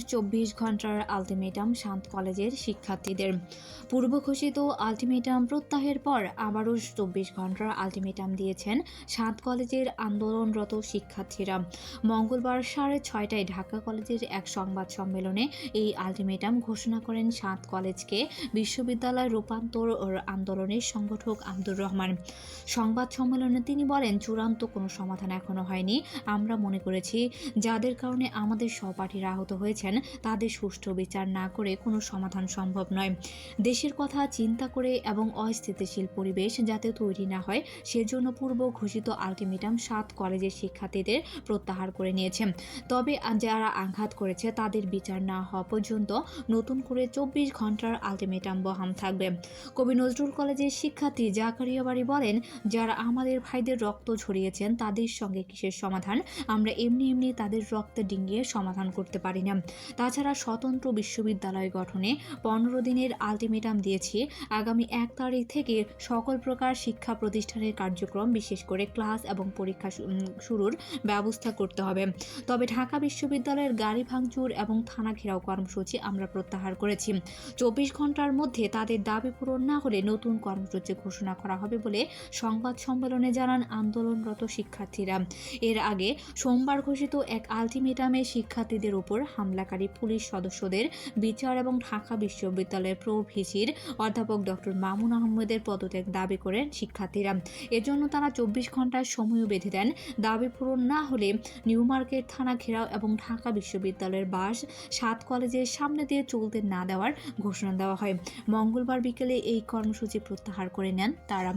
কলেজের ২৪ ঘন্টার আলটিমেটাম শান্ত কলেজের শিক্ষার্থীদের। পূর্ব ঘোষিত আলটিমেটাম প্রত্যাহারের পর আবারও ২৪ ঘন্টার আলটিমেটাম দিয়েছেন শান্ত কলেজের আন্দোলনরত শিক্ষার্থীরা। মঙ্গলবার ৬:৩০টায় ঢাকা কলেজের এক সংবাদ সম্মেলনে এই আলটিমেটাম ঘোষণা করেন শান্ত কলেজকে বিশ্ববিদ্যালয় রূপান্তর আন্দোলনের সংগঠক আব্দুর রহমান। সংবাদ সম্মেলনে তিনি বলেন, চূড়ান্ত কোনো সমাধান এখনো হয়নি। আমরা মনে করেছি যাদের কারণে আমাদের সহপাঠীরা আহত হয়েছেন তাদের সুষ্ঠু বিচার না করে কোনো সমাধান সম্ভব নয়। দেশের কথা চিন্তা করে এবং অস্থিতিশীল পরিবেশ যাতে তৈরি না হয় সেজন্য পূর্ব ঘোষিত আলটিমেটাম ৭ কলেজের শিক্ষার্থীদের প্রত্যাহার করে নিয়েছে। তবে যারা আঘাত করেছে তাদের বিচার না হওয়া পর্যন্ত নতুন করে ২৪ ঘন্টার আলটিমেটাম বহাল থাকবে। কবি নজরুল কলেজের শিক্ষার্থী জাকারিয়া বারী বলেন, যারা আমাদের ভাইদের রক্ত ঝরিয়েছেন তাদের সঙ্গে কিসের সমাধান? আমরা এমনি তাদের রক্তে ডিঙিয়ে সমাধান করতে পারি না। তাছাড়া স্বতন্ত্র বিশ্ববিদ্যালয় গঠনে ১৫ দিনের আলটিমেটাম দিয়েছি। আগামী ১ তারিখ থেকে সকল প্রকার শিক্ষা প্রতিষ্ঠানের কার্যক্রম বিশেষ করে ক্লাস এবং পরীক্ষা শুরুর ব্যবস্থা করতে হবে। তবে ঢাকা বিশ্ববিদ্যালয়ের গাড়ি ভাঙচুর এবং থানা ঘেরাও কর্মসূচি আমরা প্রত্যাহার করেছি। ২৪ ঘন্টার মধ্যে তাদের দাবি পূরণ না হলে নতুন কর্মসূচি ঘোষণা করা হবে বলে সংবাদ সম্মেলনে জানান আন্দোলনরত শিক্ষার্থীরা। এর আগে সোমবার ঘোষিত এক আলটিমেটামে শিক্ষার্থীদের উপর হামলাকারী পুলিশ সদস্যদের বিচার এবং ঢাকা বিশ্ববিদ্যালয়ের প্রো ভিসির অধ্যাপক ডক্টর মামুন আহমেদের পদত্যাগ দাবি করেন শিক্ষার্থীরা। এজন্য তারা ২৪ ঘন্টার সময়ও বেঁধে দেন। দাবি পূরণ না হলে নিউ মার্কেট থানা ঘেরাও এবং ঢাকা বিশ্ববিদ্যালয়ের বাস ৭ কলেজের সামনে দিয়ে চলতে না দেওয়ার ঘোষণা দেওয়া হয়। মঙ্গলবার বিকেলে এই কর্মসূচি প্রত্যাহার করে নেন তারা।